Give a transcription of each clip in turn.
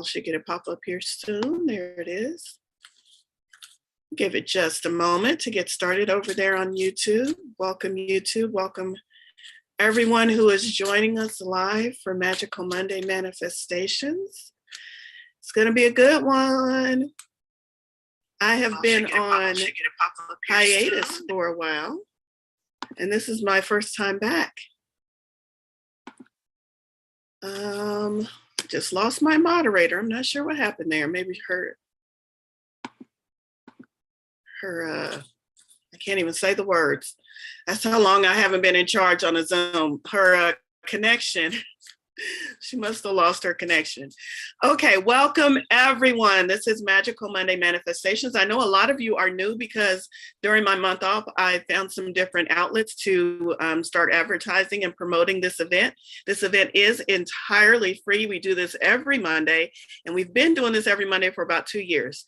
y'all should get a pop up here soon. There it is. Give it just a moment to get started over there on YouTube. Welcome YouTube, welcome everyone who is joining us live for Magical Monday Manifestations. It's gonna be a good one. I have been on hiatus for a while, and this is my first time back. Just lost my moderator. I'm not sure what happened there. Maybe her I can't even say the words. That's how long I haven't been in charge on a Zoom. Her connection, she must have lost her connection. Okay, welcome everyone. This is Magical Monday Manifestations. I know a lot of you are new because during my month off, I found some different outlets to start advertising and promoting this event. This event is entirely free. We do this every Monday, and we've been doing this every Monday for about 2 years.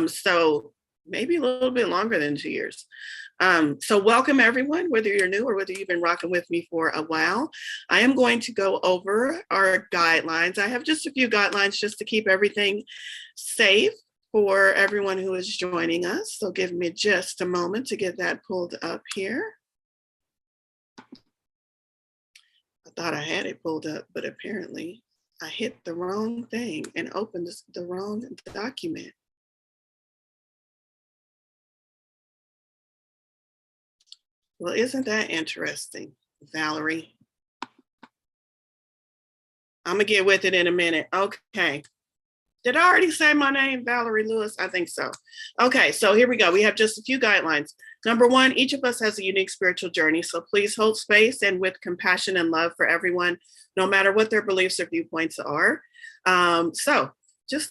So maybe a little bit longer than 2 years. So welcome everyone, whether you're new or whether you've been rocking with me for a while. I am going to go over our guidelines. I have just a few guidelines just to keep everything safe for everyone who is joining us. So give me just a moment to get that pulled up here. I thought I had it pulled up, but apparently I hit the wrong thing and opened the wrong document. Well, isn't that interesting, Valorie? I'm gonna get with it in a minute. Okay. Did I already say my name, Valorie Lewis? I think so. Okay, so here we go. We have just a few guidelines. Number one, each of us has a unique spiritual journey. So please hold space and with compassion and love for everyone, no matter what their beliefs or viewpoints are. So just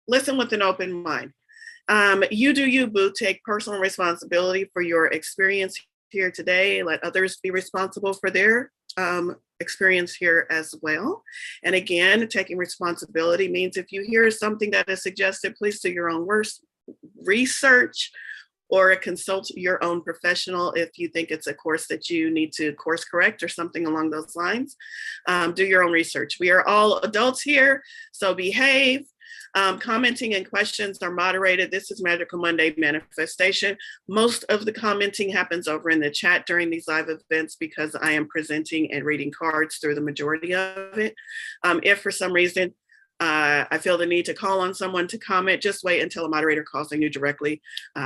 listen with an open mind. You do you, boo. Take personal responsibility for your experience here today. Let others be responsible for their experience here as well. And again, taking responsibility means if you hear something that is suggested, please do your own research or consult your own professional if you think it's a course that you need to course correct or something along those lines. Do your own research. We are all adults here, so behave. Commenting and questions are moderated. This is Magical Monday Manifestation. Most of the commenting happens over in the chat during these live events because I am presenting and reading cards through the majority of it. If for some reason I feel the need to call on someone to comment, just wait until a moderator calls on you directly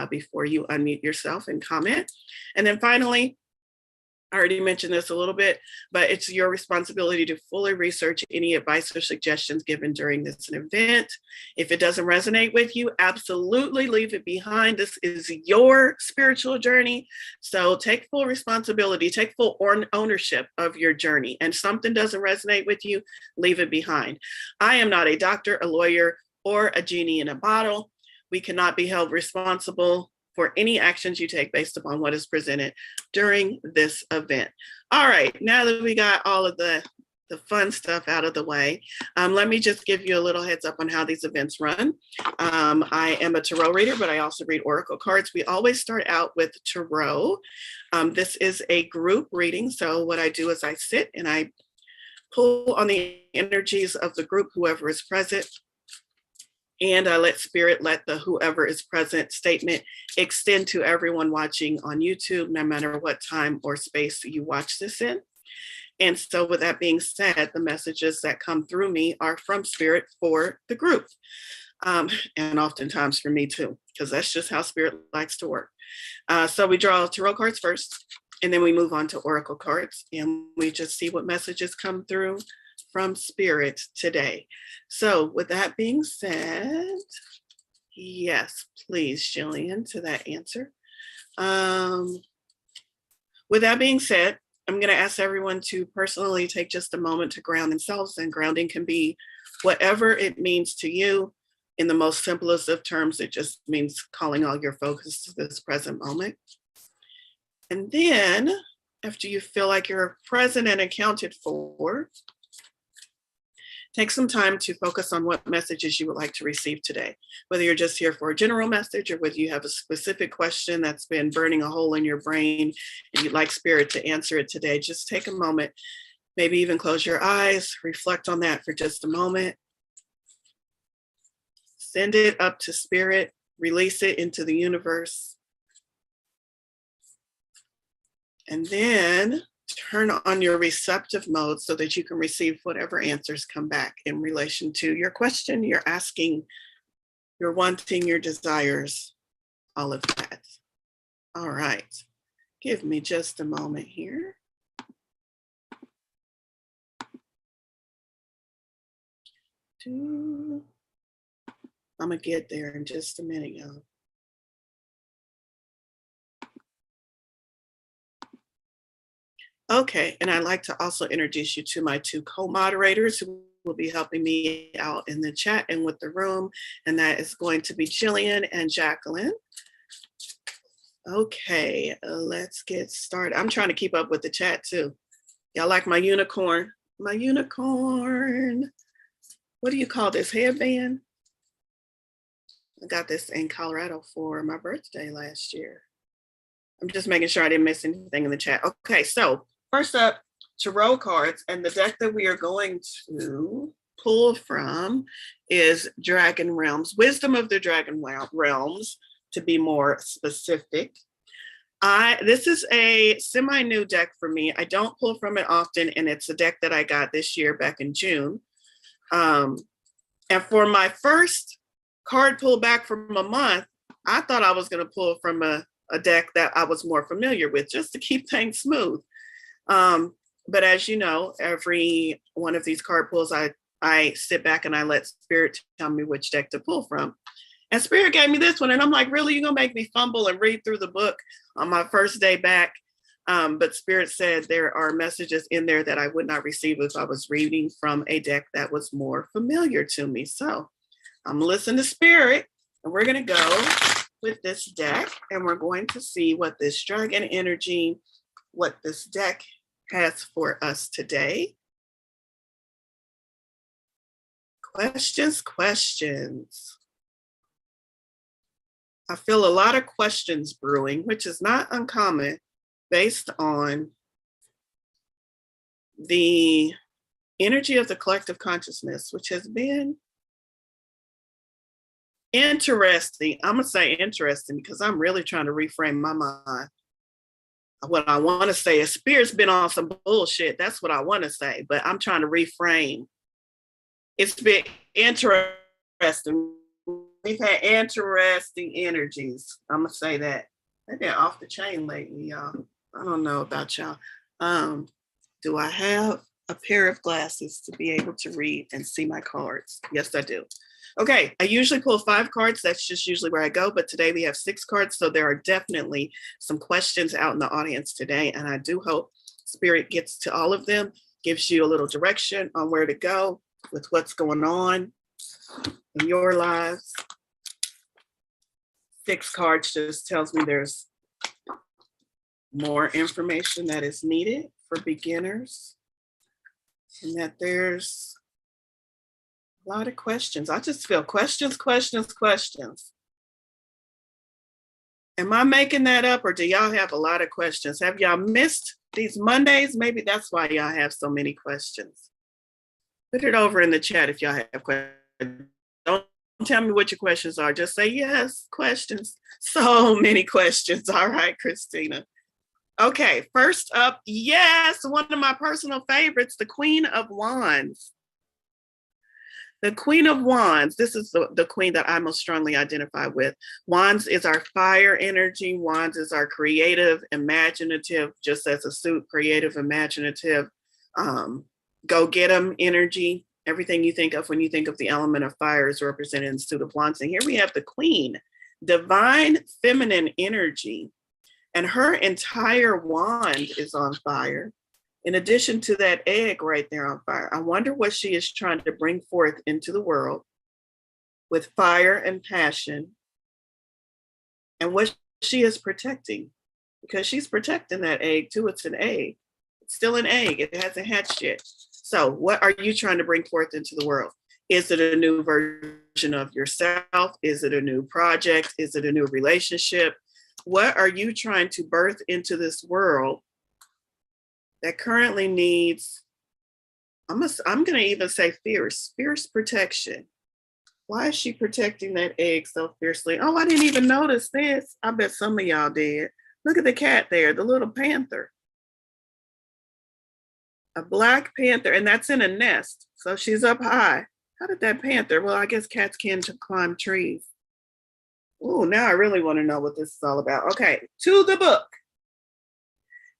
before you unmute yourself and comment. And then finally, I already mentioned this a little bit, but it's your responsibility to fully research any advice or suggestions given during this event. If it doesn't resonate with you, absolutely leave it behind. This is your spiritual journey. So take full responsibility, take full ownership of your journey. And something doesn't resonate with you, leave it behind. I am not a doctor, a lawyer, or a genie in a bottle. We cannot be held responsible for any actions you take based upon what is presented during this event. All right, now that we got all of the fun stuff out of the way, let me just give you a little heads up on how these events run. I am a tarot reader, but I also read oracle cards. We always start out with tarot. This is a group reading, so what I do is I sit and I pull on the energies of the group, whoever is present, and I let spirit, let the whoever is present statement extend to everyone watching on YouTube, no matter what time or space you watch this in. And so with that being said, the messages that come through me are from spirit for the group. And oftentimes for me too, because that's just how spirit likes to work. So we draw tarot cards first, and then we move on to oracle cards, and we just see what messages come through from spirit today. So with that being said, yes, please, Jillian, to that answer. With that being said, I'm going to ask everyone to personally take just a moment to ground themselves, and grounding can be whatever it means to you. In the most simplest of terms, it just means calling all your focus to this present moment. And then after you feel like you're present and accounted for, take some time to focus on what messages you would like to receive today, whether you're just here for a general message or whether you have a specific question that's been burning a hole in your brain and you'd like spirit to answer it today. Just take a moment, maybe even close your eyes, reflect on that for just a moment. Send it up to spirit, release it into the universe. And then turn on your receptive mode so that you can receive whatever answers come back in relation to your question, you're asking, you're wanting, your desires, all of that. All right. Give me just a moment here. I'm gonna get there in just a minute, y'all. Okay, and I'd like to also introduce you to my two co-moderators who will be helping me out in the chat and with the room, and that is going to be Jillian and Jacqueline. Okay, let's get started. I'm trying to keep up with the chat too. Y'all like my unicorn? My unicorn. What do you call this, headband? I got this in Colorado for my birthday last year. I'm just making sure I didn't miss anything in the chat. Okay, so first up, tarot cards, and the deck that we are going to pull from is Dragon Realms, Wisdom of the Dragon Realms, to be more specific. This is a semi-new deck for me. I don't pull from it often, and it's a deck that I got this year back in June. And for my first card pull back from a month, I thought I was going to pull from a deck that I was more familiar with, just to keep things smooth. But as you know, every one of these card pulls, I sit back and I let Spirit tell me which deck to pull from. And Spirit gave me this one, and I'm like, really, you're gonna make me fumble and read through the book on my first day back? But Spirit said there are messages in there that I would not receive if I was reading from a deck that was more familiar to me. So I'm listening to Spirit, and we're gonna go with this deck, and we're going to see what this dragon energy, what this deck has for us today. Questions. I feel a lot of questions brewing, which is not uncommon based on the energy of the collective consciousness, which has been interesting. I'm gonna say interesting because I'm really trying to reframe my mind. What I want to say is Spirit's been on some bullshit. That's what I want to say, but I'm trying to reframe. It's been interesting. We've had interesting energies. I'm gonna say that. They've been off the chain lately, y'all. I don't know about y'all. Do I have a pair of glasses to be able to read and see my cards? Yes, I do. Okay, I usually pull 5 cards. That's just usually where I go, but today we have 6 cards, so there are definitely some questions out in the audience today, and I do hope Spirit gets to all of them, gives you a little direction on where to go with what's going on in your lives. 6 cards just tells me there's more information that is needed for beginners, and that there's a lot of questions. I just feel questions. Am I making that up, or do y'all have a lot of questions? Have y'all missed these Mondays? Maybe that's why y'all have so many questions. Put it over in the chat if y'all have questions. Don't tell me what your questions are. Just say yes, questions. So many questions. All right, Christina. Okay, first up, yes, one of my personal favorites, the Queen of Wands. The Queen of Wands, this is the queen that I most strongly identify with. Wands is our fire energy. Wands is our creative, imaginative, just as a suit, creative, imaginative, go get 'em energy. Everything you think of when you think of the element of fire is represented in the suit of Wands. And here we have the Queen, divine feminine energy. And her entire wand is on fire. In addition to that egg right there on fire, I wonder what she is trying to bring forth into the world with fire and passion, and what she is protecting, because she's protecting that egg too. It's an egg. It's still an egg. It hasn't hatched yet. So what are you trying to bring forth into the world? Is it a new version of yourself? Is it a new project? Is it a new relationship? What are you trying to birth into this world that currently needs, I'm going to even say fierce protection? Why is she protecting that egg so fiercely? Oh, I didn't even notice this. I bet some of y'all did. Look at the cat there, the little panther. A black panther, and that's in a nest. So she's up high. How did that panther? Well, I guess cats can climb trees. Oh, now I really want to know what this is all about. Okay, to the book.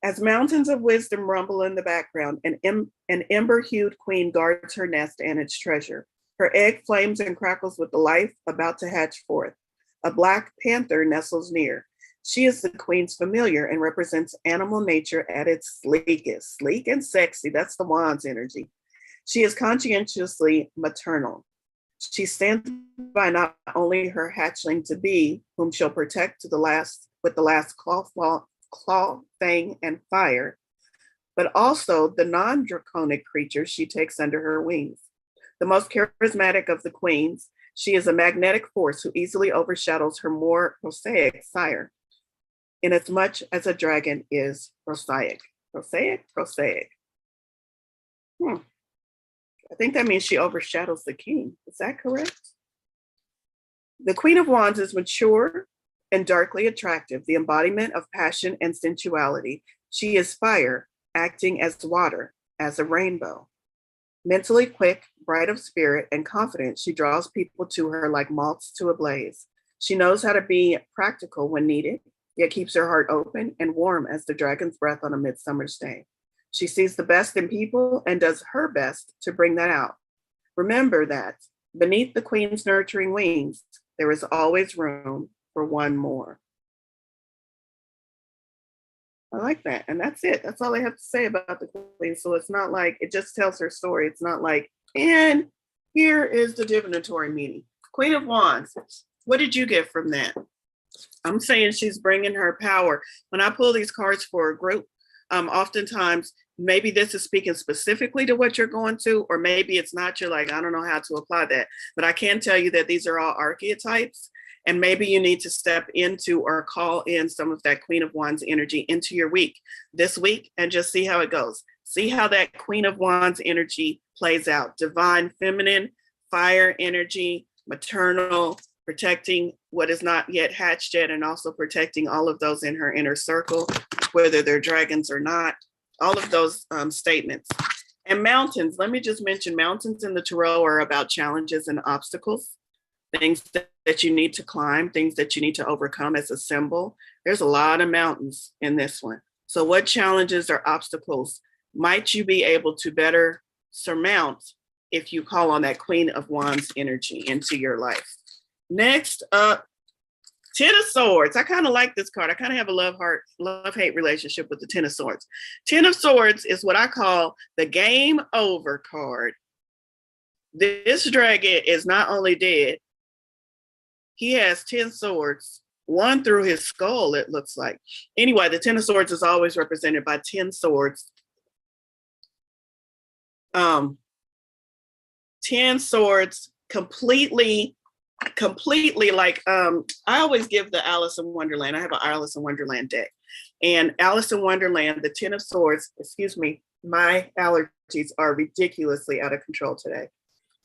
As mountains of wisdom rumble in the background, an ember-hued queen guards her nest and its treasure. Her egg flames and crackles with the life about to hatch forth. A black panther nestles near. She is the queen's familiar and represents animal nature at its sleekest. Sleek and sexy, that's the Wands energy. She is conscientiously maternal. She stands by not only her hatchling to be, whom she'll protect to the last with the last claw, fang, and fire, but also the non-draconic creatures she takes under her wings. The most charismatic of the queens, she is a magnetic force who easily overshadows her more prosaic sire, inasmuch as a dragon is prosaic. Prosaic. I think that means she overshadows the king. Is that correct? The Queen of Wands is mature and darkly attractive, the embodiment of passion and sensuality. She is fire, acting as water, as a rainbow. Mentally quick, bright of spirit, and confident, she draws people to her like moths to a blaze. She knows how to be practical when needed, yet keeps her heart open and warm as the dragon's breath on a midsummer's day. She sees the best in people and does her best to bring that out. Remember that beneath the queen's nurturing wings, there is always room for one more. I like that. And that's it. That's all I have to say about the queen. So it's not like, it just tells her story. It's not like, and here is the divinatory meaning. Queen of Wands, what did you get from that? I'm saying she's bringing her power. When I pull these cards for a group, oftentimes, maybe this is speaking specifically to what you're going to, or maybe it's not. You're like, I don't know how to apply that. But I can tell you that these are all archetypes. And maybe you need to step into or call in some of that Queen of Wands energy into your week this week and just see how it goes. See how that Queen of Wands energy plays out. Divine feminine, fire energy, maternal, protecting what is not yet hatched yet, and also protecting all of those in her inner circle, whether they're dragons or not, all of those statements. And mountains, let me just mention mountains in the tarot are about challenges and obstacles, things that you need to climb, things that you need to overcome as a symbol. There's a lot of mountains in this one. So what challenges or obstacles might you be able to better surmount if you call on that Queen of Wands energy into your life? Next up, Ten of Swords. I kind of like this card. I kind of have a love-hate relationship with the Ten of Swords. Ten of Swords is what I call the game over card. This dragon is not only dead, he has 10 swords, one through his skull, it looks like. Anyway, the Ten of Swords is always represented by 10 swords. 10 swords, completely like, I always give the Alice in Wonderland. I have an Alice in Wonderland deck. And Alice in Wonderland, the 10 of Swords, excuse me, my allergies are ridiculously out of control today.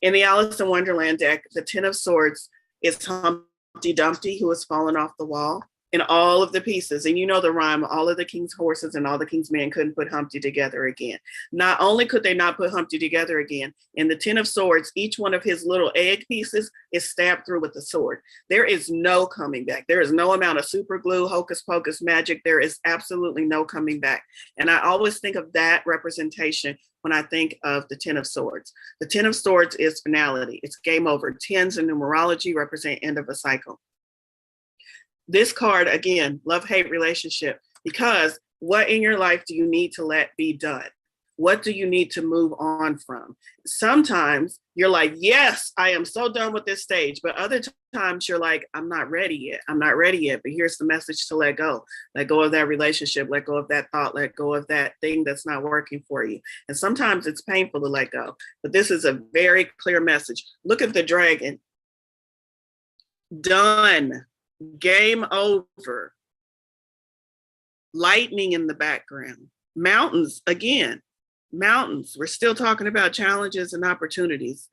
In the Alice in Wonderland deck, the 10 of Swords is Humpty Dumpty, who has fallen off the wall, in all of the pieces. And you know the rhyme, all of the king's horses and all the king's men couldn't put Humpty together again. Not only could they not put Humpty together again, in the 10 of Swords, each one of his little egg pieces is stabbed through with a sword. There is no coming back. There is no amount of super glue, hocus pocus magic. There is absolutely no coming back. And I always think of that representation when I think of the 10 of Swords. The 10 of Swords is finality. It's game over. 10s in numerology represent end of a cycle. This card, again, love-hate relationship, because what in your life do you need to let be done? What do you need to move on from? Sometimes you're like, yes, I am so done with this stage. But other times you're like, I'm not ready yet. I'm not ready yet. But here's the message to let go. Let go of that relationship. Let go of that thought. Let go of that thing that's not working for you. And sometimes it's painful to let go. But this is a very clear message. Look at the dragon. Done. Game over. Lightning in the background. Mountains, again. Mountains. We're still talking about challenges and opportunities.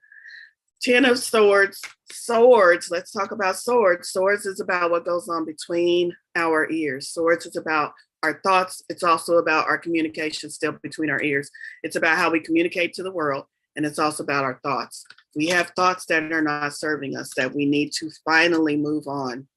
Ten of Swords. Swords. Let's talk about swords. Swords is about what goes on between our ears. Swords is about our thoughts. It's also about our communication still between our ears. It's about how we communicate to the world. And it's also about our thoughts. We have thoughts that are not serving us that we need to finally move on.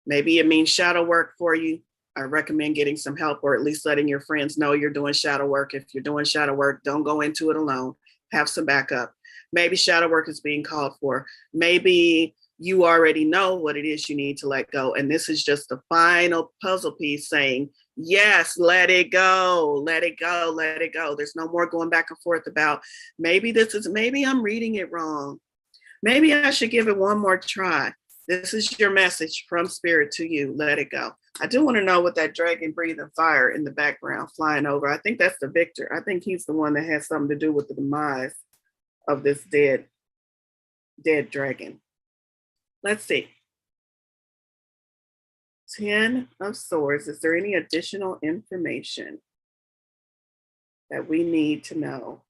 Maybe it means shadow work for you. I recommend getting some help, or at least letting your friends know you're doing shadow work. If you're doing shadow work, don't go into it alone. Have some backup. Maybe shadow work is being called for. Maybe you already know what it is you need to let go. And this is just the final puzzle piece saying, yes, let it go, let it go, let it go. There's no more going back and forth about maybe I'm reading it wrong. Maybe I should give it one more try. This is your message from spirit to you. Let it go. I do want to know what that dragon breathing fire in the background flying over. I think that's the victor. I think he's the one that has something to do with the demise of this dead dragon. Let's see. 10 of Swords. Is there any additional information that we need to know?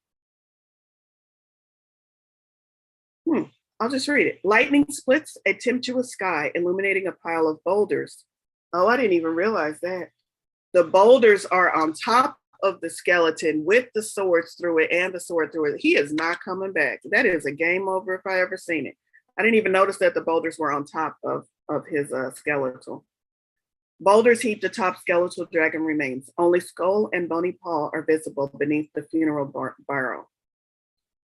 I'll just read it. Lightning splits a tempestuous sky, illuminating a pile of boulders. Oh, I didn't even realize that. The boulders are on top of the skeleton with the swords through it and the sword through it. He is not coming back. That is a game over if I ever seen it. I didn't even notice that the boulders were on top of his skeletal. Boulders heaped atop skeletal dragon remains. Only skull and bony paw are visible beneath the funeral barrow.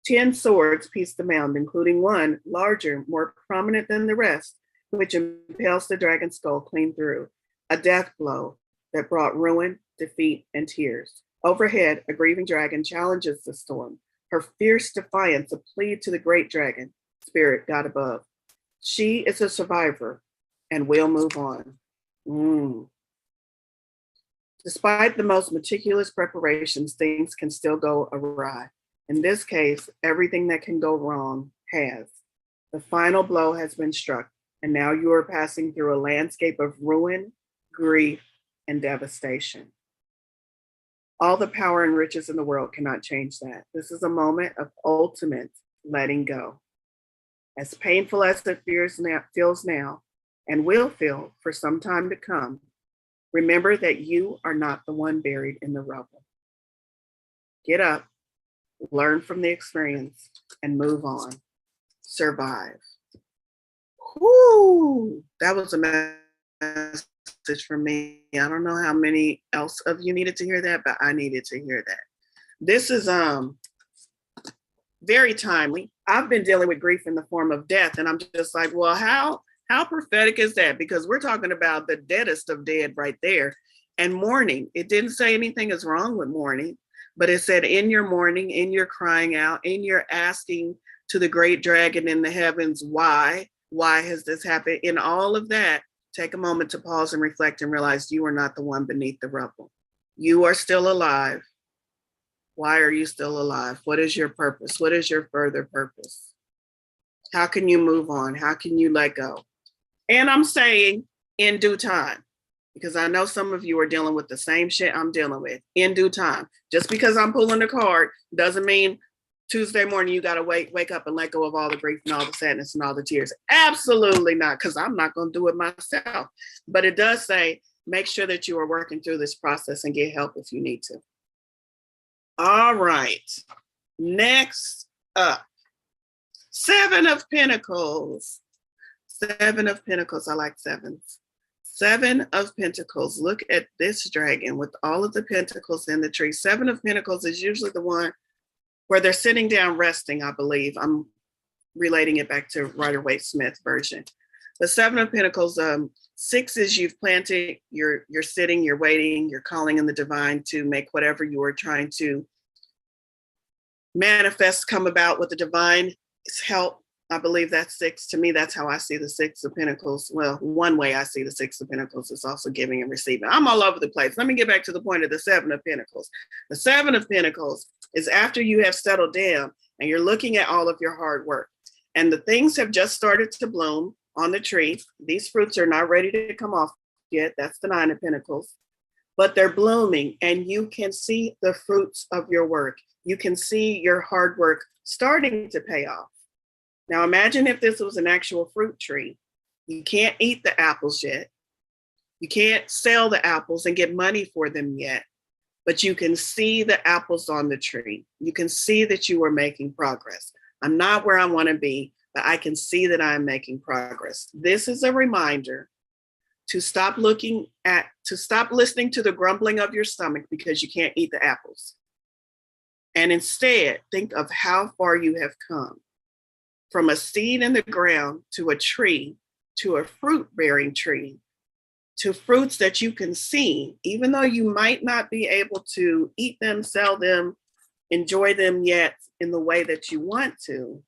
10 swords piece the mound, including one larger, more prominent than the rest, which impales the dragon's skull clean through. A death blow that brought ruin, defeat, and tears. Overhead, a grieving dragon challenges the storm. Her fierce defiance a plea to the great dragon, spirit God above. She is a survivor and will move on. Despite the most meticulous preparations, things can still go awry. In this case, everything that can go wrong has. The final blow has been struck, and now you are passing through a landscape of ruin, grief, and devastation. All the power and riches in the world cannot change that. This is a moment of ultimate letting go. As painful as it feels now, and will feel for some time to come, remember that you are not the one buried in the rubble. Get up, learn from the experience, and move on. Survive. Whoo! That was a message for me. I don't know how many else of you needed to hear that, but I needed to hear that. This is very timely. I've been dealing with grief in the form of death, and I'm just like, well, how prophetic is that? Because we're talking about the deadest of dead right there. And mourning, it didn't say anything is wrong with mourning, but it said in your mourning, in your crying out, in your asking to the great dragon in the heavens, why has this happened? In all of that, take a moment to pause and reflect and realize you are not the one beneath the rubble. You are still alive. Why are you still alive? What is your purpose? What is your further purpose? How can you move on? How can you let go? And I'm saying in due time, because I know some of you are dealing with the same shit I'm dealing with. In due time. Just because I'm pulling the card doesn't mean Tuesday morning you got to wake up and let go of all the grief and all the sadness and all the tears. Absolutely not, because I'm not going to do it myself. But it does say, make sure that you are working through this process and get help if you need to. All right. Next up, 7 of Pentacles. 7 of Pentacles. I like sevens. 7 of Pentacles. Look at this dragon with all of the pentacles in the tree. 7 of Pentacles is usually the one where they're sitting down resting, I believe. I'm relating it back to Rider-Waite Smith version. The 7 of Pentacles, 6 is you've planted, you're sitting, you're waiting, you're calling in the divine to make whatever you are trying to manifest come about with the divine's help. I believe that's 6. To me, that's how I see the 6 of Pentacles. Well, one way I see the 6 of Pentacles is also giving and receiving. I'm all over the place. Let me get back to the point of the 7 of Pentacles. The 7 of Pentacles is after you have settled down and you're looking at all of your hard work and the things have just started to bloom on the tree. These fruits are not ready to come off yet. That's the 9 of Pentacles, but they're blooming and you can see the fruits of your work. You can see your hard work starting to pay off. Now imagine if this was an actual fruit tree. You can't eat the apples yet. You can't sell the apples and get money for them yet, but you can see the apples on the tree. You can see that you are making progress. I'm not where I want to be, but I can see that I'm making progress. This is a reminder to stop listening to the grumbling of your stomach because you can't eat the apples. And instead, think of how far you have come from a seed in the ground to a tree, to a fruit-bearing tree, to fruits that you can see, even though you might not be able to eat them, sell them, enjoy them yet in the way that you want to,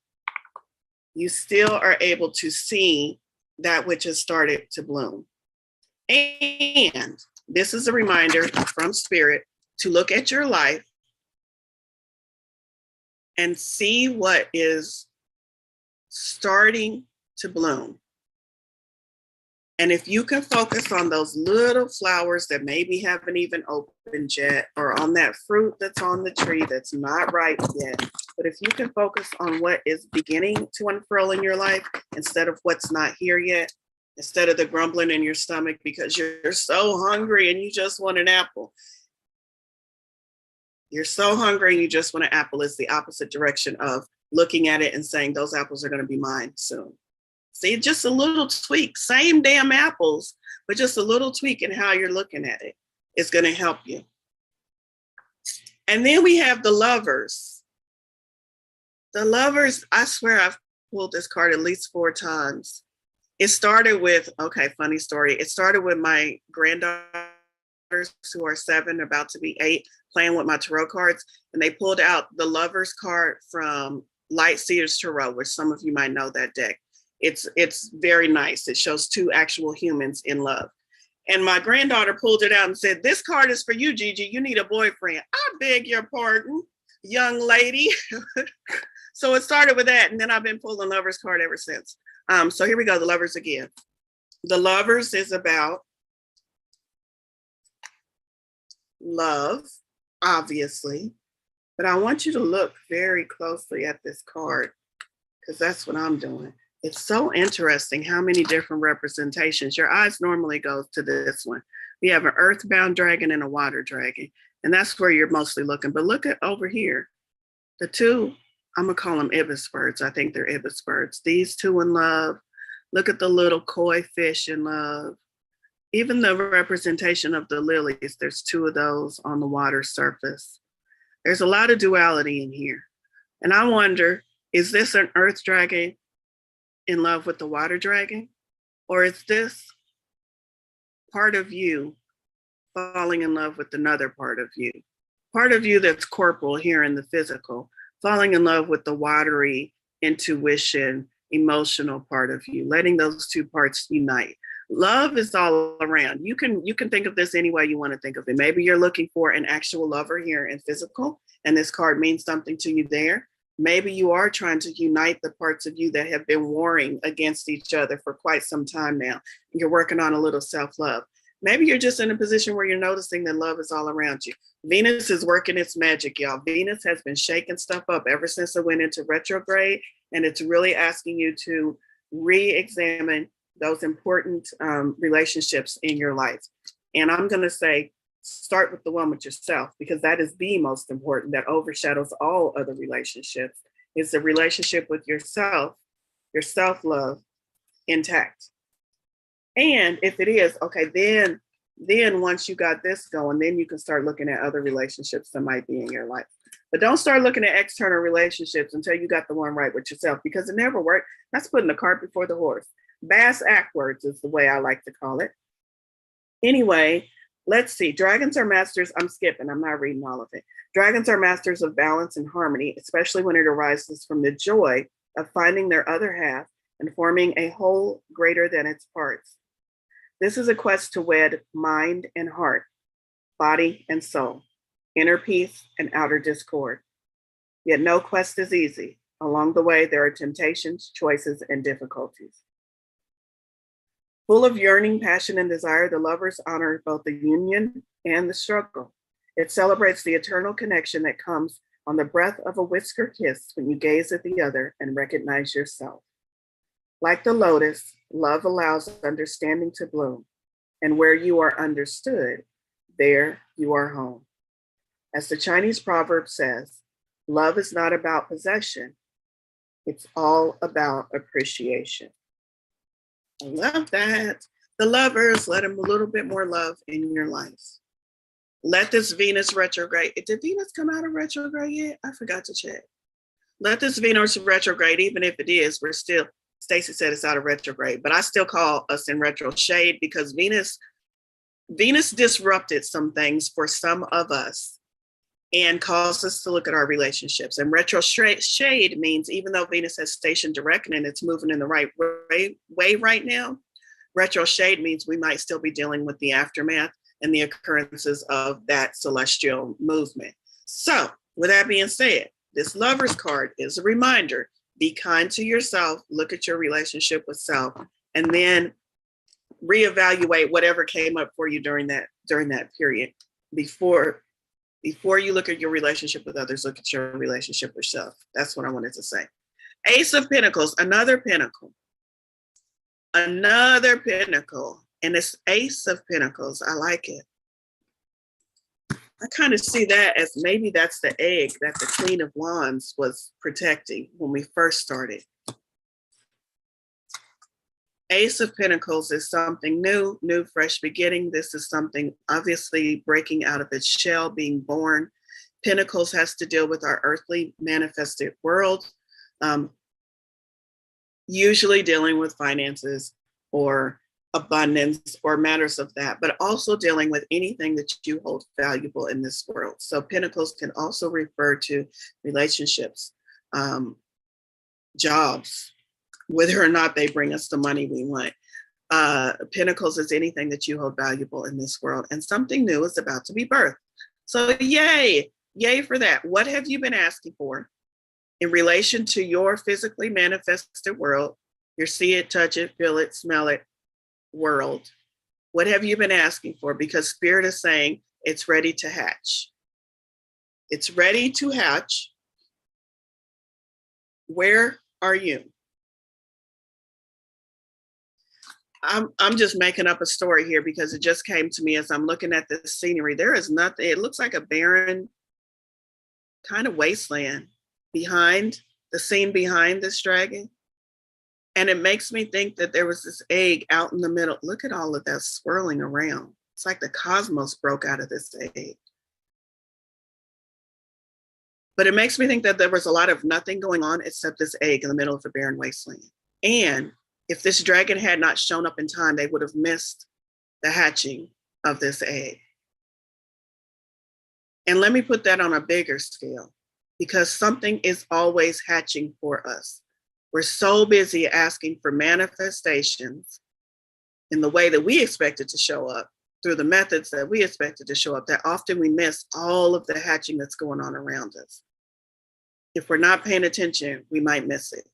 you still are able to see that which has started to bloom. And this is a reminder from Spirit to look at your life and see what is starting to bloom. And if you can focus on those little flowers that maybe haven't even opened yet, or on that fruit that's on the tree that's not ripe yet, but if you can focus on what is beginning to unfurl in your life instead of what's not here yet, instead of the grumbling in your stomach because you're so hungry and you just want an apple. You're so hungry and you just want an apple is the opposite direction of looking at it and saying, those apples are going to be mine soon. See, just a little tweak, same damn apples, but just a little tweak in how you're looking at it is going to help you. And then we have the lovers. The lovers, I swear I've pulled this card at least 4 times. It started with, okay, funny story. It started with my granddaughters who are 7, about to be 8, playing with my tarot cards. And they pulled out the lovers card from Light Seers Tarot, which some of you might know that deck. It's very nice. It shows 2 actual humans in love. And my granddaughter pulled it out and said, this card is for you, Gigi. You need a boyfriend. I beg your pardon, young lady. So it started with that. And then I've been pulling lovers card ever since. So here we go, the lovers again. The lovers is about love, obviously. But I want you to look very closely at this card because that's what I'm doing. It's so interesting how many different representations. Your eyes normally go to this one. We have an earthbound dragon and a water dragon, and that's where you're mostly looking. But look at over here. The 2, I'm gonna call them ibis birds. I think they're ibis birds. These 2 in love. Look at the little koi fish in love. Even the representation of the lilies, there's 2 of those on the water surface. There's a lot of duality in here. And I wonder, is this an earth dragon in love with the water dragon? Or is this part of you falling in love with another part of you? Part of you that's corporal here in the physical, falling in love with the watery intuition, emotional part of you, letting those 2 parts unite. Love is all around. You can think of this any way you want to think of it. Maybe you're looking for an actual lover here in physical, and this card means something to you there. Maybe you are trying to unite the parts of you that have been warring against each other for quite some time now. You're working on a little self-love. Maybe you're just in a position where you're noticing that love is all around you. Venus is working its magic, y'all. Venus has been shaking stuff up ever since it went into retrograde, and it's really asking you to re-examine those important relationships in your life. And I'm going to say, start with the one with yourself, because that is the most important, that overshadows all other relationships. Is the relationship with yourself, your self-love intact? And if it is, okay, then once you got this going, then you can start looking at other relationships that might be in your life. But don't start looking at external relationships until you got the one right with yourself, because it never worked. That's putting the cart before the horse. Bass backwards is the way I like to call it. Anyway, let's see. Dragons are masters. I'm skipping. I'm not reading all of it. Dragons are masters of balance and harmony, especially when it arises from the joy of finding their other half and forming a whole greater than its parts. This is a quest to wed mind and heart, body and soul, inner peace and outer discord. Yet no quest is easy. Along the way, there are temptations, choices, and difficulties. Full of yearning, passion, and desire, the lovers honor both the union and the struggle. It celebrates the eternal connection that comes on the breath of a whisker kiss when you gaze at the other and recognize yourself. Like the lotus, love allows understanding to bloom, and where you are understood, there you are home. As the Chinese proverb says, love is not about possession, it's all about appreciation. I love that. The lovers, let them a little bit more love in your life. Let this Venus retrograde. Did Venus come out of retrograde yet? I forgot to check. Let this Venus retrograde, even if it is, we're still, Stacy said it's out of retrograde, but I still call us in retro shade because Venus disrupted some things for some of us and caused us to look at our relationships. And retro shade means even though Venus has stationed direct and it's moving in the right way right now, retro shade means we might still be dealing with the aftermath and the occurrences of that celestial movement. So with that being said, this Lover's card is a reminder, be kind to yourself, look at your relationship with self, and then reevaluate whatever came up for you during that period. Before you look at your relationship with others, look at your relationship with self. That's what I wanted to say. Ace of Pentacles, another pinnacle. And it's Ace of Pentacles. I like it. I kind of see that as maybe that's the egg that the Queen of Wands was protecting when we first started. Ace of Pentacles is something new, fresh beginning. This is something obviously breaking out of its shell, being born. Pentacles has to deal with our earthly manifested world, usually dealing with finances or abundance or matters of that, but also dealing with anything that you hold valuable in this world. So Pentacles can also refer to relationships, jobs, whether or not they bring us the money we want. Pentacles is anything that you hold valuable in this world, and something new is about to be birthed. So yay for that. What have you been asking for in relation to your physically manifested world, your see it, touch it, feel it, smell it world? What have you been asking for? Because Spirit is saying it's ready to hatch. It's ready to hatch. Where are you? I'm just making up a story here because it just came to me as I'm looking at this scenery. There is nothing, it looks like a barren kind of wasteland behind the scene behind this dragon. And it makes me think that there was this egg out in the middle. Look at all of that swirling around. It's like the cosmos broke out of this egg. But it makes me think that there was a lot of nothing going on except this egg in the middle of a barren wasteland. And if this dragon had not shown up in time, they would have missed the hatching of this egg. And let me put that on a bigger scale, because something is always hatching for us. We're so busy asking for manifestations in the way that we expect it to show up, through the methods that we expect it to show up, that often we miss all of the hatching that's going on around us. If we're not paying attention, we might miss it.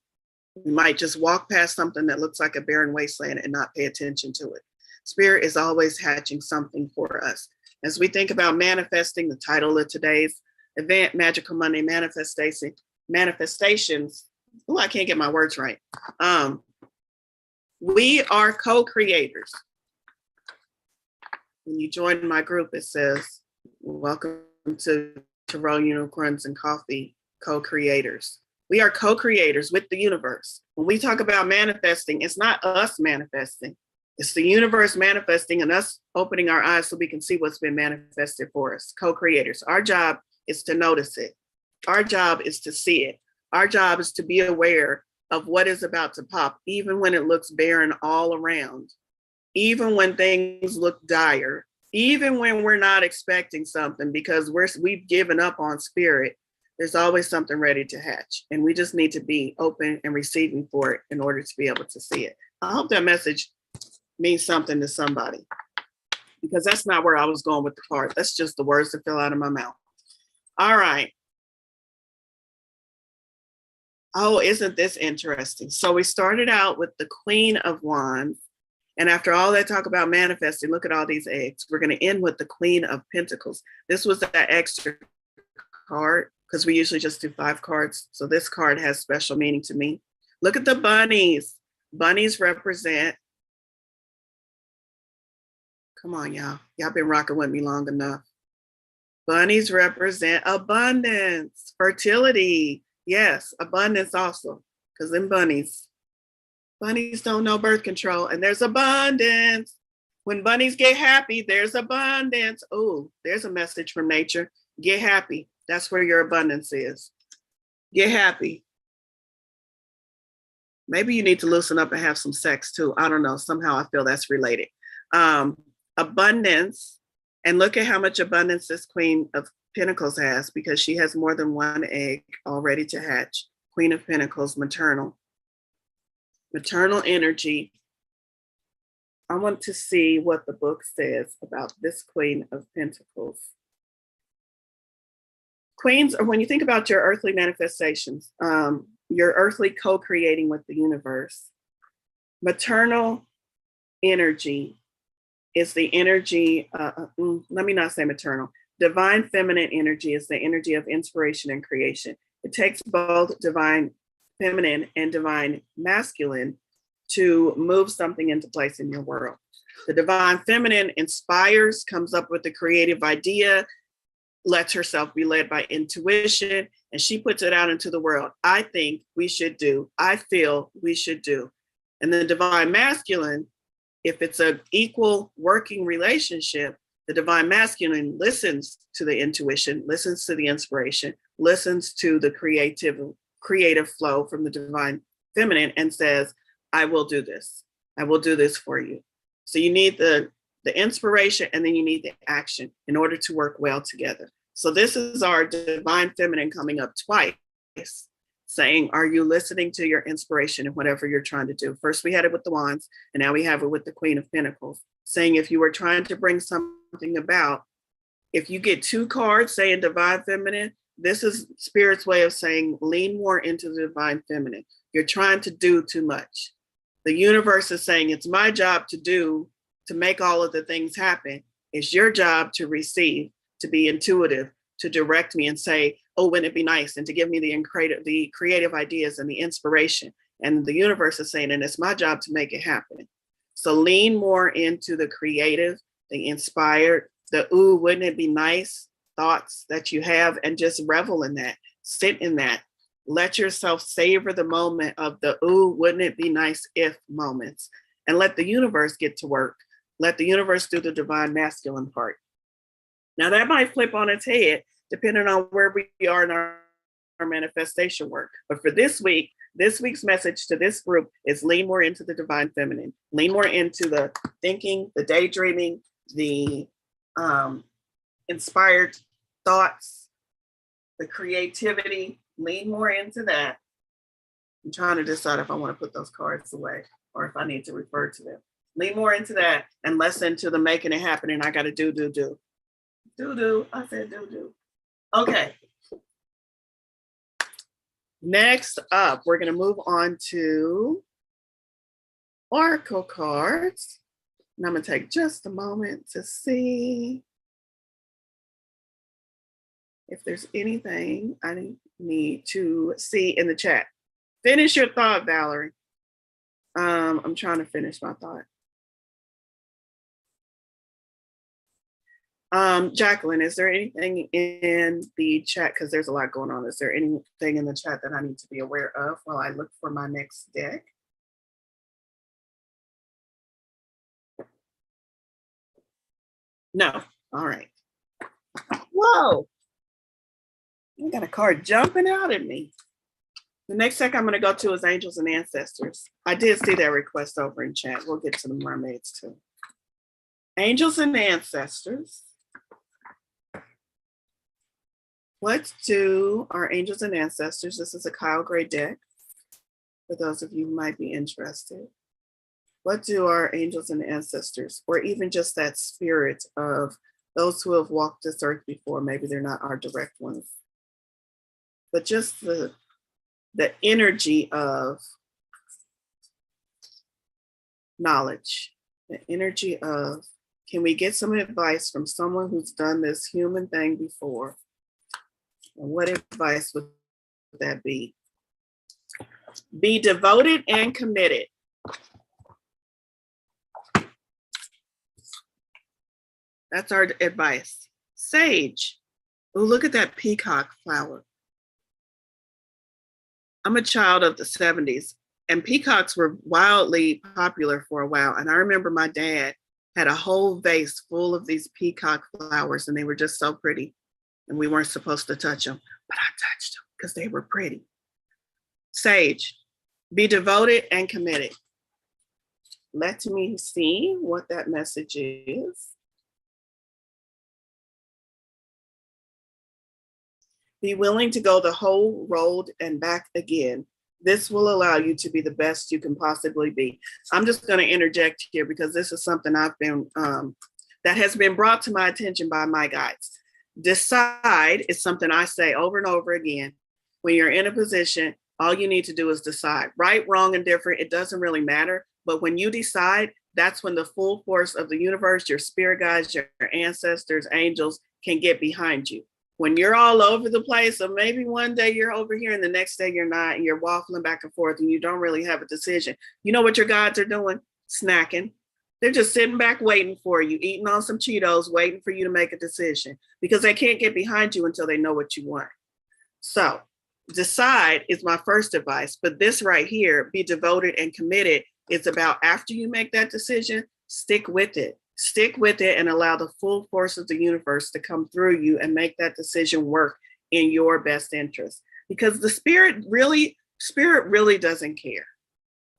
We might just walk past something that looks like a barren wasteland and not pay attention to it. Spirit is always hatching something for us. As we think about manifesting, the title of today's event, Magical Monday Manifestations. Oh, I can't get my words right. We are co-creators. When you join my group, it says, welcome to Tarot Unicorns and Coffee Co-Creators. We are co-creators with the universe. When we talk about manifesting, it's not us manifesting. It's the universe manifesting and us opening our eyes so we can see what's been manifested for us. Co-creators. Our job is to notice it. Our job is to see it. Our job is to be aware of what is about to pop, even when it looks barren all around, even when things look dire, even when we're not expecting something because we've given up on spirit. There's always something ready to hatch, and we just need to be open and receiving for it in order to be able to see it. I hope that message means something to somebody, because that's not where I was going with the card. That's just the words that fell out of my mouth. All right. Oh, isn't this interesting? So we started out with the Queen of Wands. And after all that talk about manifesting, look at all these eggs. We're going to end with the Queen of Pentacles. This was that extra card because we usually just do 5 cards. So this card has special meaning to me. Look at the bunnies. Bunnies represent, come on, y'all. Y'all been rocking with me long enough. Bunnies represent abundance, fertility. Yes, abundance also, because them bunnies don't know birth control, and there's abundance. When bunnies get happy, there's abundance. Oh, there's a message from nature. Get happy. That's where your abundance is. Get happy. Maybe you need to loosen up and have some sex too. I don't know. Somehow I feel that's related. Abundance. And look at how much abundance this Queen of Pentacles has, because she has more than one egg all ready to hatch. Queen of Pentacles, maternal. Maternal energy. I want to see what the book says about this Queen of Pentacles. Queens, or when you think about your earthly manifestations, you're earthly co-creating with the universe. Maternal energy is the energy, let me not say maternal. Divine feminine energy is the energy of inspiration and creation. It takes both divine feminine and divine masculine to move something into place in your world. The divine feminine inspires, comes up with a creative idea, lets herself be led by intuition, and she puts it out into the world. I think we should do, I feel we should do. And the divine masculine, if it's an equal working relationship, the divine masculine listens to the intuition, listens to the inspiration, listens to the creative flow from the divine feminine and says, I will do this. I will do this for you. So you need the inspiration, and then you need the action in order to work well together. So this is our divine feminine coming up twice, saying, are you listening to your inspiration in whatever you're trying to do? First, we had it with the wands, and now we have it with the Queen of Pentacles, saying if you were trying to bring something about, if you get 2 cards saying divine feminine, this is Spirit's way of saying lean more into the divine feminine. You're trying to do too much. The universe is saying it's my job to do, to make all of the things happen. It's your job to receive, to be intuitive, to direct me and say, oh, wouldn't it be nice? And to give me the creative ideas and the inspiration. And the universe is saying, and it's my job to make it happen. So lean more into the creative, the inspired, the, ooh, wouldn't it be nice thoughts that you have, and just revel in that, sit in that. Let yourself savor the moment of the, ooh, wouldn't it be nice if moments, and let the universe get to work. Let the universe do the divine masculine part. Now that might flip on its head, depending on where we are in our manifestation work. But for this week's message to this group is lean more into the divine feminine, lean more into the thinking, the daydreaming, the inspired thoughts, the creativity, lean more into that. I'm trying to decide if I want to put those cards away or if I need to refer to them. Lean more into that and less into the making it happen and I got to do. I said do. Okay. Next up, we're going to move on to Oracle cards. And I'm going to take just a moment to see if there's anything I need to see in the chat. Finish your thought, Valorie. I'm trying to finish my thought. Jacqueline, is there anything in the chat? Because there's a lot going on. Is there anything in the chat that I need to be aware of while I look for my next deck? No. All right. Whoa. I got a card jumping out at me. The next deck I'm going to go to is Angels and Ancestors. I did see that request over in chat. We'll get to the mermaids too. Angels and Ancestors. What do our Angels and Ancestors? This is a Kyle Gray deck, for those of you who might be interested. What do our Angels and Ancestors, or even just that spirit of those who have walked this earth before, maybe they're not our direct ones, but just the energy of knowledge, the energy of, can we get some advice from someone who's done this human thing before? And what advice would that be? Be devoted and committed. That's our advice. Sage. Oh, look at that peacock flower. I'm a child of the 70s, and peacocks were wildly popular for a while. And I remember my dad had a whole vase full of these peacock flowers, and they were just so pretty. And we weren't supposed to touch them, but I touched them because they were pretty. Sage, be devoted and committed. Let me see what that message is. Be willing to go the whole road and back again. This will allow you to be the best you can possibly be. I'm just going to interject here because this is something that has been brought to my attention by my guides. Decide is something I say over and over again. When you're in a position, all you need to do is decide. Right, wrong, and different, it doesn't really matter. But when you decide, that's when the full force of the universe, your spirit guides, your ancestors, angels can get behind you. When you're all over the place, so maybe one day you're over here and the next day you're not, and you're waffling back and forth and you don't really have a decision. You know what your guides are doing? Snacking. They're just sitting back waiting for you, eating on some Cheetos, waiting for you to make a decision because they can't get behind you until they know what you want. So decide is my first advice, but this right here, be devoted and committed, is about after you make that decision, stick with it. Stick with it and allow the full force of the universe to come through you and make that decision work in your best interest. Because the spirit really doesn't care.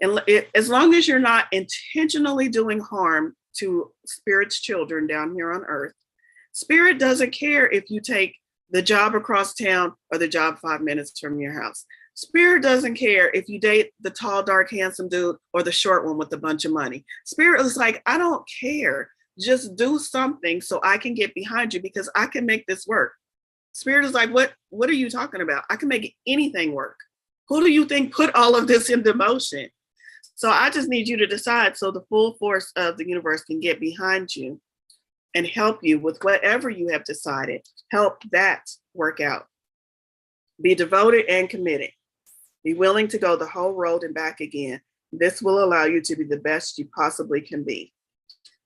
And as long as you're not intentionally doing harm to spirit's children down here on earth, spirit doesn't care if you take the job across town or the job 5 minutes from your house. Spirit doesn't care if you date the tall, dark, handsome dude or the short one with a bunch of money. Spirit is like, I don't care. Just do something so I can get behind you because I can make this work. Spirit is like, what are you talking about? I can make anything work. Who do you think put all of this into motion? So I just need you to decide so the full force of the universe can get behind you and help you with whatever you have decided. Help that work out. Be devoted and committed. Be willing to go the whole road and back again. This will allow you to be the best you possibly can be.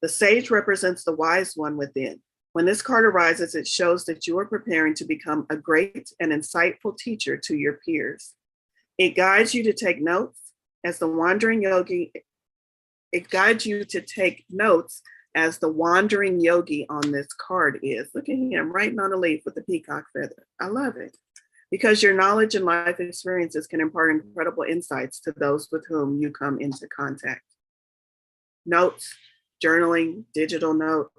The sage represents the wise one within. When this card arises, it shows that you are preparing to become a great and insightful teacher to your peers. It guides you to take notes as the wandering yogi. It guides you to take notes as the wandering yogi on this card is. Look at him writing on a leaf with a peacock feather. I love it. Because your knowledge and life experiences can impart incredible insights to those with whom you come into contact. Notes, journaling, digital notes,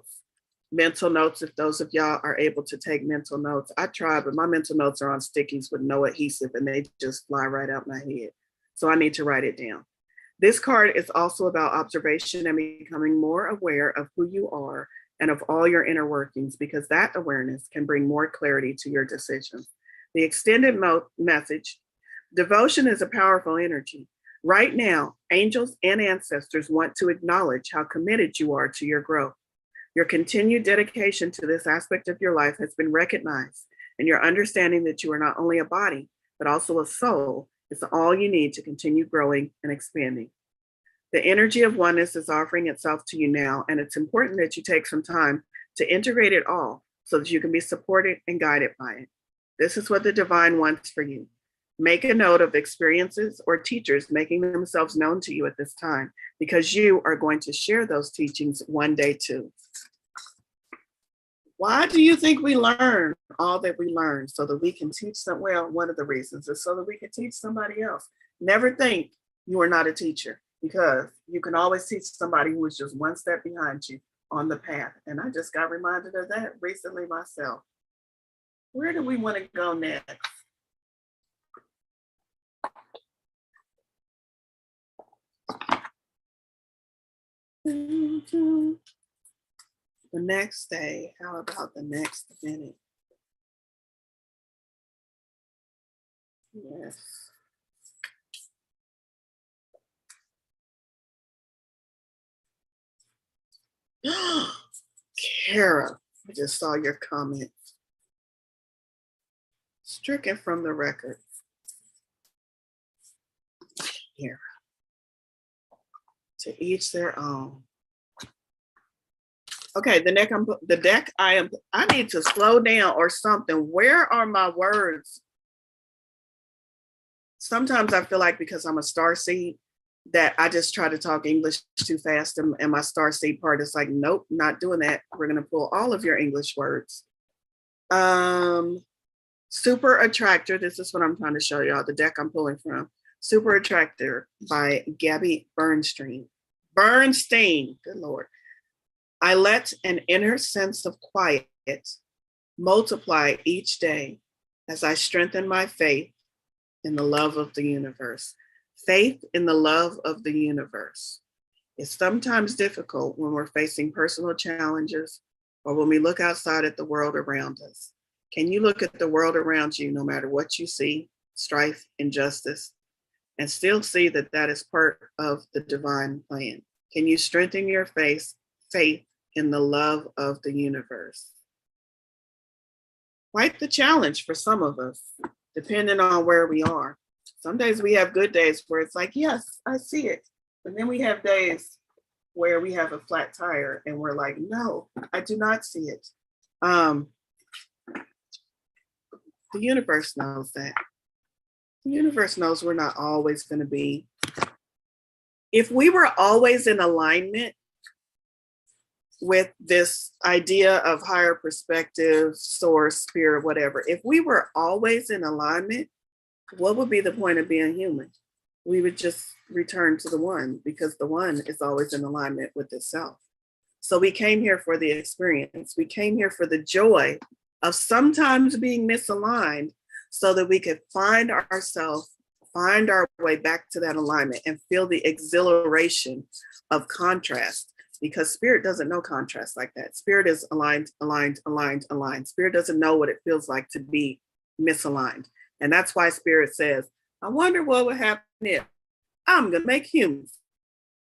mental notes, if those of y'all are able to take mental notes. I try, but my mental notes are on stickies with no adhesive and they just fly right out my head. So I need to write it down. This card is also about observation and becoming more aware of who you are and of all your inner workings, because that awareness can bring more clarity to your decisions. The extended message, devotion is a powerful energy. Right now, angels and ancestors want to acknowledge how committed you are to your growth. Your continued dedication to this aspect of your life has been recognized, and your understanding that you are not only a body, but also a soul is all you need to continue growing and expanding. The energy of oneness is offering itself to you now, and it's important that you take some time to integrate it all so that you can be supported and guided by it. This is what the divine wants for you. Make a note of experiences or teachers making themselves known to you at this time, because you are going to share those teachings one day too. Why do you think we learn all that we learn? So that we can teach some, well, one of the reasons is so that we can teach somebody else. Never think you are not a teacher, because you can always teach somebody who is just one step behind you on the path. And I just got reminded of that recently myself. Where do we want to go next? The next day. How about the next minute? Yes. Kara, I just saw your comment. stricken from the record. Here. To each their own. Okay, the deck I need to slow down or something. Where are my words? Sometimes I feel like because I'm a star seed that I just try to talk English too fast, and my star seed part is like, nope, not doing that. We're gonna pull all of your English words. Super Attractor, this is what I'm trying to show y'all, the deck I'm pulling from. Super Attractor by Gabby Bernstein. Good Lord. I let an inner sense of quiet multiply each day as I strengthen my faith in the love of the universe. Faith in the love of the universe. It's sometimes difficult when we're facing personal challenges or when we look outside at the world around us. Can you look at the world around you, no matter what you see, strife, injustice, and still see that that is part of the divine plan? Can you strengthen your faith in the love of the universe? Quite the challenge for some of us, depending on where we are. Some days we have good days where it's like, yes, I see it. But then we have days where we have a flat tire and we're like, no, I do not see it. The universe knows that. The universe knows we're not always going to be. If we were always in alignment with this idea of higher perspective, source, spirit, whatever, if we were always in alignment, what would be the point of being human? We would just return to the one, because the one is always in alignment with itself. So we came here for the experience. We came here for the joy of sometimes being misaligned so that we could find ourselves, find our way back to that alignment and feel the exhilaration of contrast, because spirit doesn't know contrast like that. Spirit is aligned, aligned, aligned, aligned. Spirit doesn't know what it feels like to be misaligned. And that's why spirit says, I wonder what would happen if I'm going to make humans.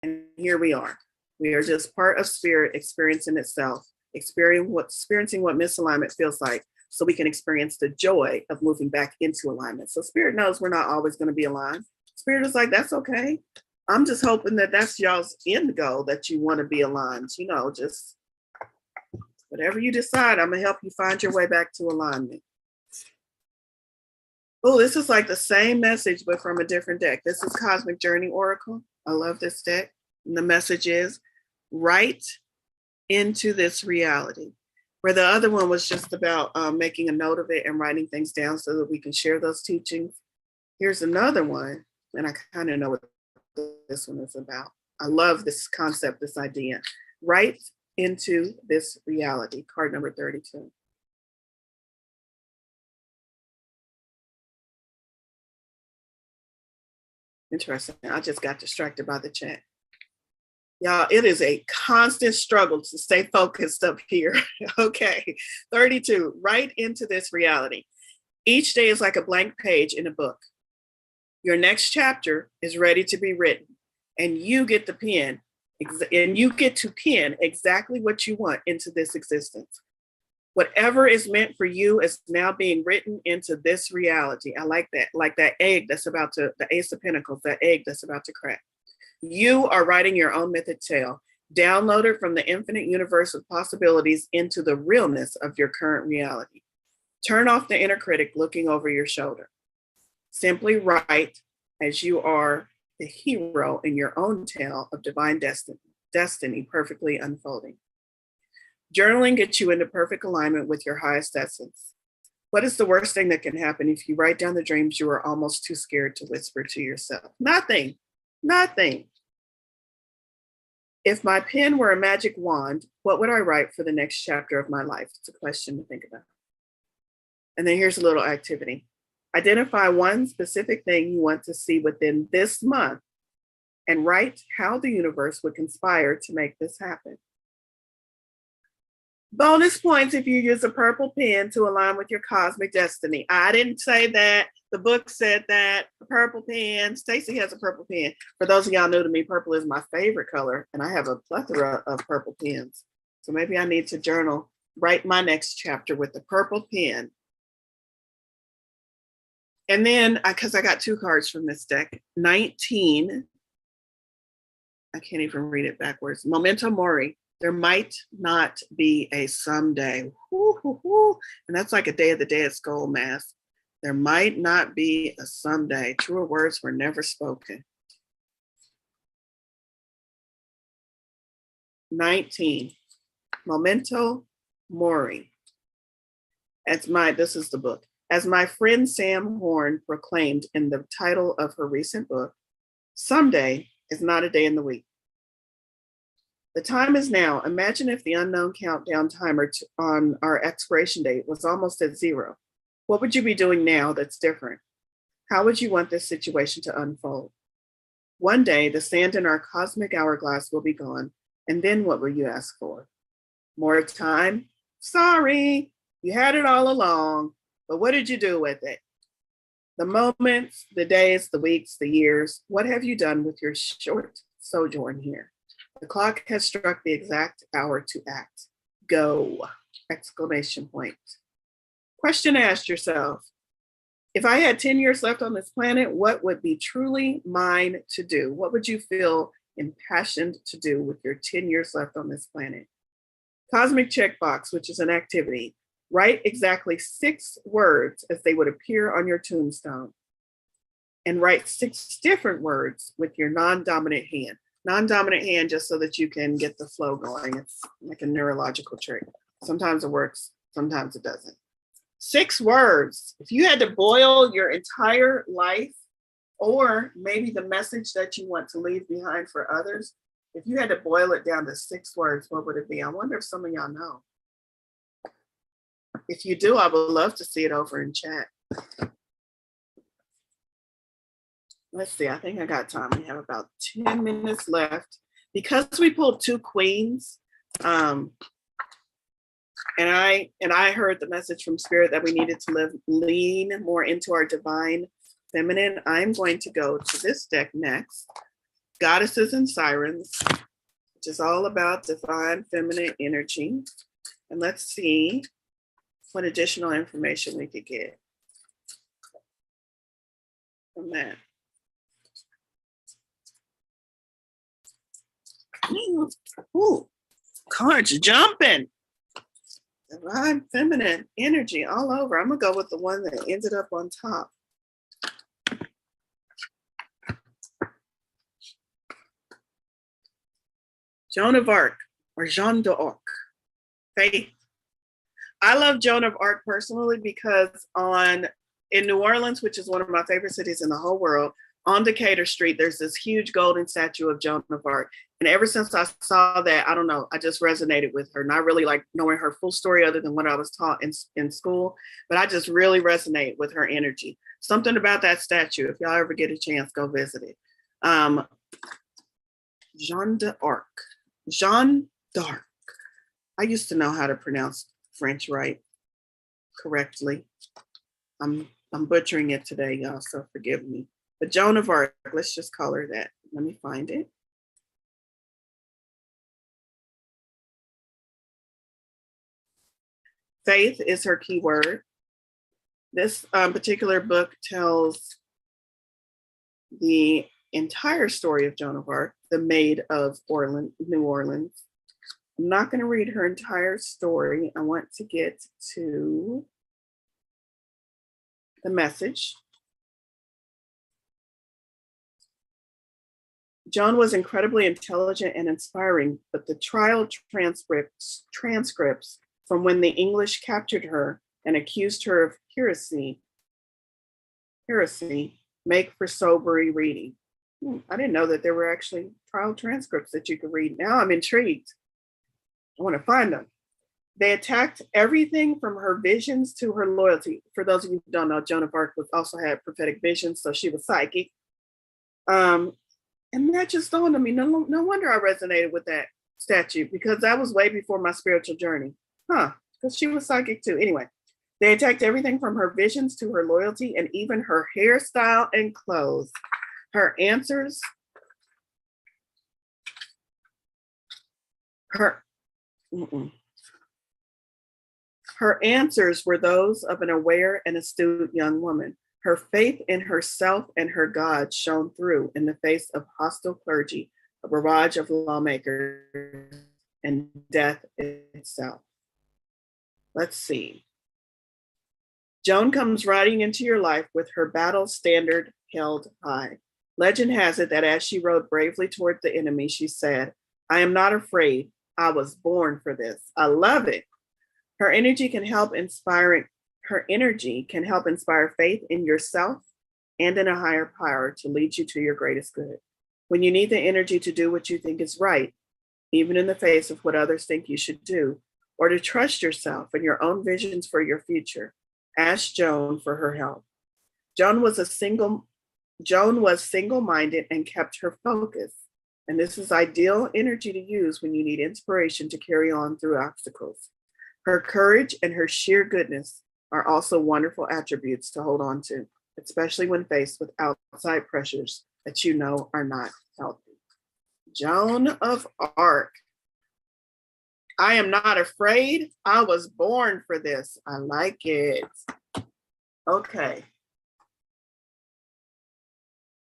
And here we are. We are just part of spirit experiencing itself, experiencing what misalignment feels like, so we can experience the joy of moving back into alignment. So spirit knows we're not always going to be aligned. Spirit is like, that's okay. I'm just hoping that that's y'all's end goal, that you want to be aligned. You know, just whatever you decide, I'm going to help you find your way back to alignment. Oh, this is like the same message, but from a different deck. This is Cosmic Journey Oracle. I love this deck. And the message is, write into this reality. Where the other one was just about making a note of it and writing things down so that we can share those teachings. Here's another one, and I kind of know what this one is about. I love this concept, this idea. Write into this reality, card number 32. Interesting. I just got distracted by the chat. Y'all, it is a constant struggle to stay focused up here. Okay, 32, write into this reality. Each day is like a blank page in a book. Your next chapter is ready to be written, and you get to pen exactly what you want into this existence. Whatever is meant for you is now being written into this reality. I like that egg that's about to, the Ace of Pentacles, that egg that's about to crack. You are writing your own mythic tale, downloaded from the infinite universe of possibilities into the realness of your current reality. Turn off the inner critic looking over your shoulder. Simply write as you are the hero in your own tale of divine destiny perfectly unfolding. Journaling gets you into perfect alignment with your highest essence. What is the worst thing that can happen if you write down the dreams you are almost too scared to whisper to yourself? Nothing. If my pen were a magic wand, what would I write for the next chapter of my life? It's a question to think about. And then here's a little activity. Identify one specific thing you want to see within this month and write how the universe would conspire to make this happen. Bonus points if you use a purple pen to align with your cosmic destiny. I didn't say that. The book said that. A purple pen. Stacy has a purple pen. For those of y'all new to me, purple is my favorite color, and I have a plethora of purple pens. So maybe I need to journal, write my next chapter with the purple pen. And then, because I got two cards from this deck, 19, I can't even read it backwards. Memento mori. There might not be a someday. Woo, woo, woo. And that's like a Day of the Dead skull mask. There might not be a someday. Truer words were never spoken. 19, Memento mori. This is the book. As my friend Sam Horn proclaimed in the title of her recent book, someday is not a day in the week. The time is now. Imagine if the unknown countdown timer on our expiration date was almost at zero. What would you be doing now that's different? How would you want this situation to unfold? One day, the sand in our cosmic hourglass will be gone, and then what will you ask for? More time? Sorry, you had it all along, but what did you do with it? The moments, the days, the weeks, the years, what have you done with your short sojourn here? The clock has struck the exact hour to act. Go! Exclamation point. Question ask yourself, if I had 10 years left on this planet, what would be truly mine to do? What would you feel impassioned to do with your 10 years left on this planet? Cosmic checkbox, which is an activity. Write exactly 6 words as they would appear on your tombstone. And write 6 different words with your non-dominant hand. Non-dominant hand, just so that you can get the flow going. It's like a neurological trick. Sometimes it works, sometimes it doesn't. 6 words. If you had to boil your entire life, or maybe the message that you want to leave behind for others, if you had to boil it down to 6 words, what would it be? I wonder if some of y'all know. If you do, I would love to see it over in chat. Let's see, I think I got time. We have about 10 minutes left. Because we pulled 2 queens, and I heard the message from Spirit that we needed to lean more into our divine feminine, I'm going to go to this deck next, Goddesses and Sirens, which is all about divine feminine energy. And let's see what additional information we could get from that. Ooh, cards jumping. Divine feminine energy all over. I'm gonna go with the one that ended up on top. Joan of Arc, or Jeanne d'Arc. Faith. I love Joan of Arc personally because in New Orleans, which is one of my favorite cities in the whole world, on Decatur Street, there's this huge golden statue of Joan of Arc. And ever since I saw that, I don't know, I just resonated with her. Not really like knowing her full story other than what I was taught in school, but I just really resonate with her energy. Something about that statue, if y'all ever get a chance, go visit it. Jeanne d'Arc. Jeanne d'Arc. I used to know how to pronounce French correctly. I'm butchering it today, y'all, so forgive me. But Joan of Arc, let's just call her that. Let me find it. Faith is her keyword. This particular book tells the entire story of Joan of Arc, the Maid of New Orleans. I'm not going to read her entire story. I want to get to the message. Joan was incredibly intelligent and inspiring, but the trial transcripts from when the English captured her and accused her of heresy make for sobering reading. I didn't know that there were actually trial transcripts that you could read. Now I'm intrigued. I want to find them. They attacked everything from her visions to her loyalty. For those of you who don't know, Joan of Arc also had prophetic visions, so she was psychic. And that just dawned on me. No wonder I resonated with that statue, because that was way before my spiritual journey. Because she was psychic too. Anyway, they attacked everything from her visions to her loyalty and even her hairstyle and clothes. Her answers, her answers were those of an aware and astute young woman. Her faith in herself and her God shone through in the face of hostile clergy, a barrage of lawmakers, and death itself. Let's see. Joan comes riding into your life with her battle standard held high. Legend has it that as she rode bravely toward the enemy, she said, "I am not afraid. I was born for this." I love it. Her energy can help inspire faith in yourself and in a higher power to lead you to your greatest good. When you need the energy to do what you think is right, even in the face of what others think you should do, or to trust yourself and your own visions for your future, ask Joan for her help. Joan was single-minded and kept her focus. And this is ideal energy to use when you need inspiration to carry on through obstacles. Her courage and her sheer goodness are also wonderful attributes to hold on to, especially when faced with outside pressures that you know are not healthy. Joan of Arc. I am not afraid. I was born for this. I like it. Okay.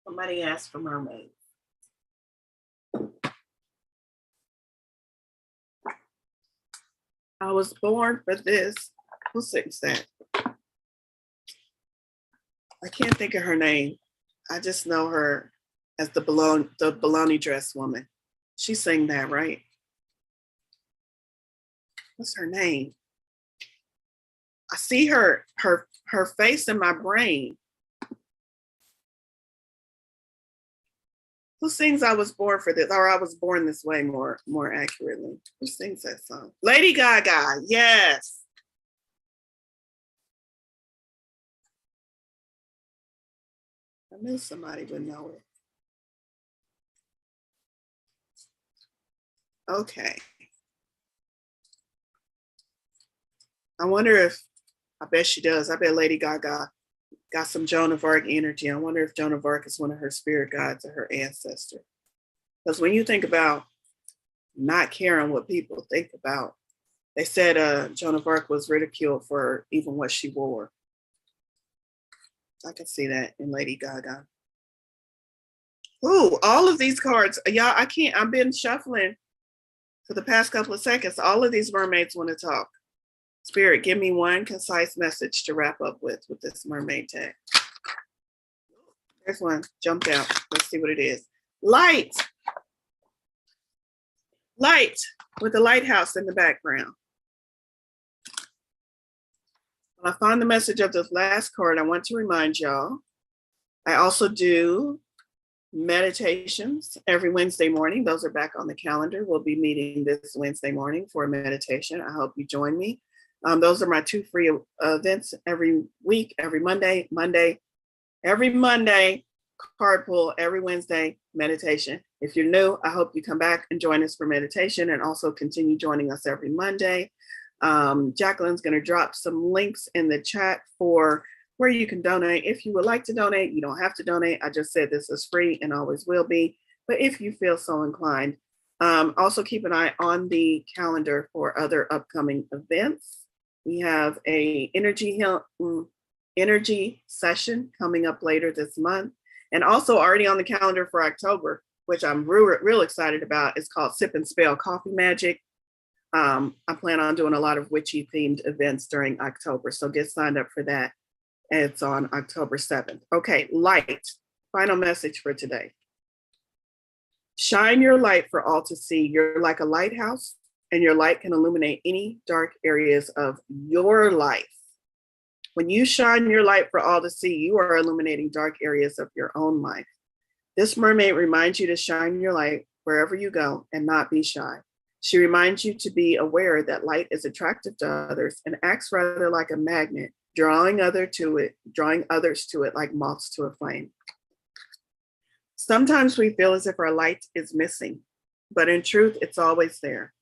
Somebody asked for mermaids. I was born for this. Who sings that? I can't think of her name. I just know her as the bologna dress woman. She sang that, right? What's her name? I see her face in my brain. Who sings "I was born for this," or "I was born this way" more accurately? Who sings that song? Lady Gaga. Yes. I knew somebody would know it. Okay. I wonder if, I bet she does. I bet Lady Gaga got some Joan of Arc energy. I wonder if Joan of Arc is one of her spirit guides or her ancestor. Because when you think about not caring what people think about, they said Joan of Arc was ridiculed for even what she wore. I can see that in Lady Gaga. Ooh, all of these cards, y'all, I've been shuffling for the past couple of seconds. All of these mermaids want to talk. Spirit, give me one concise message to wrap up with this mermaid tag. There's one, jumped out. Let's see what it is. Light. Light with the lighthouse in the background. When I find the message of this last card, I want to remind y'all, I also do meditations every Wednesday morning. Those are back on the calendar. We'll be meeting this Wednesday morning for a meditation. I hope you join me. Those are my 2 free events every week, every Monday, card pull, every Wednesday, meditation. If you're new, I hope you come back and join us for meditation and also continue joining us every Monday. Jacqueline's going to drop some links in the chat for where you can donate. If you would like to donate, you don't have to donate. I just said this is free and always will be. But if you feel so inclined, also keep an eye on the calendar for other upcoming events. We have a energy session coming up later this month. And also already on the calendar for October, which I'm real excited about, is called Sip and Spell Coffee Magic. I plan on doing a lot of witchy themed events during October. So get signed up for that. It's on October 7th. Okay, light. Final message for today. Shine your light for all to see. You're like a lighthouse, and your light can illuminate any dark areas of your life. When you shine your light for all to see, you are illuminating dark areas of your own life. This mermaid reminds you to shine your light wherever you go and not be shy. She reminds you to be aware that light is attractive to others and acts rather like a magnet, drawing others to it like moths to a flame. Sometimes we feel as if our light is missing, but in truth, it's always there.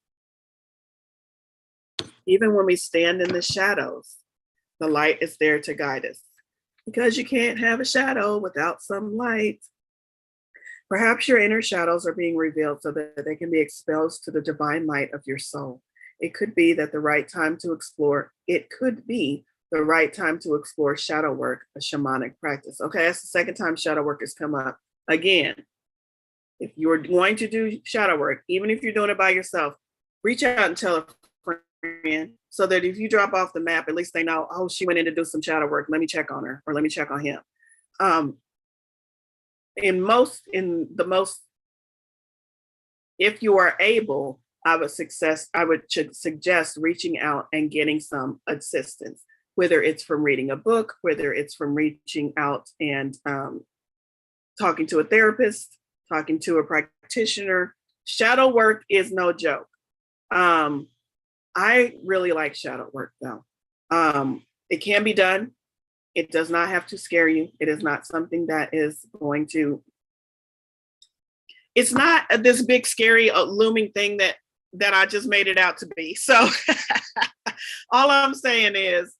Even when we stand in the shadows, the light is there to guide us, because you can't have a shadow without some light. Perhaps your inner shadows are being revealed so that they can be exposed to the divine light of your soul. It could be that the right time to explore, it could be The right time to explore shadow work, a shamanic practice. Okay, that's the second time shadow work has come up. Again, if you're going to do shadow work, even if you're doing it by yourself, reach out and tell a friend so that if you drop off the map, at least they know, oh, she went in to do some shadow work. Let me check on her, or let me check on him. If you are able, I would suggest reaching out and getting some assistance, whether it's from reading a book, whether it's from reaching out and talking to a therapist, talking to a practitioner. Shadow work is no joke. I really like shadow work though. It can be done. It does not have to scare you. It is not something that is going to, it's not this big, scary, looming thing that I just made it out to be. So all I'm saying is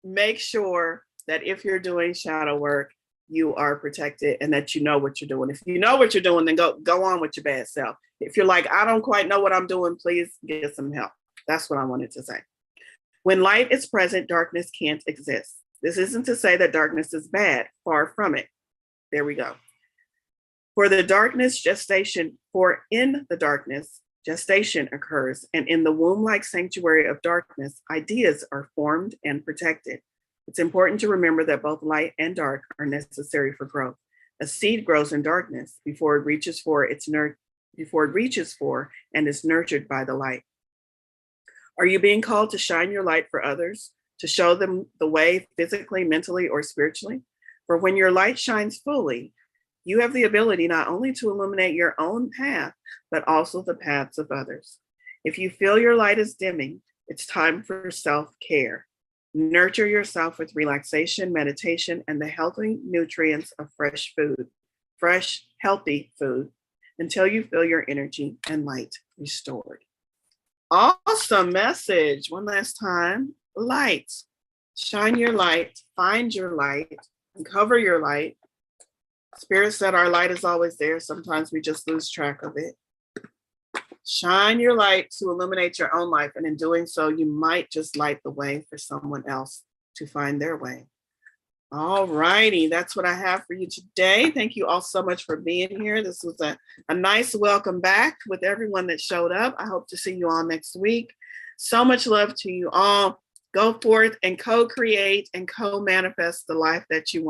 make sure that if you're doing shadow work, you are protected and that you know what you're doing. If you know what you're doing, then go on with your bad self. If you're like, I don't quite know what I'm doing, please get some help. That's what I wanted to say. When light is present, darkness can't exist. This isn't to say that darkness is bad, far from it. There we go. For in the darkness, gestation occurs, and in the womb-like sanctuary of darkness, ideas are formed and protected. It's important to remember that both light and dark are necessary for growth. A seed grows in darkness before it reaches for and is nurtured by the light. Are you being called to shine your light for others, to show them the way physically, mentally, or spiritually? For when your light shines fully, you have the ability not only to illuminate your own path, but also the paths of others. If you feel your light is dimming, it's time for self-care. Nurture yourself with relaxation, meditation, and the healthy nutrients of fresh, healthy food, until you feel your energy and light restored. Awesome message. One last time. Light. Shine your light, find your light, uncover your light. Spirit said our light is always there. Sometimes we just lose track of it. Shine your light to illuminate your own life. And in doing so, you might just light the way for someone else to find their way. All righty. That's what I have for you today. Thank you all so much for being here. This was a nice welcome back with everyone that showed up. I hope to see you all next week. So much love to you all. Go forth and co-create and co-manifest the life that you want.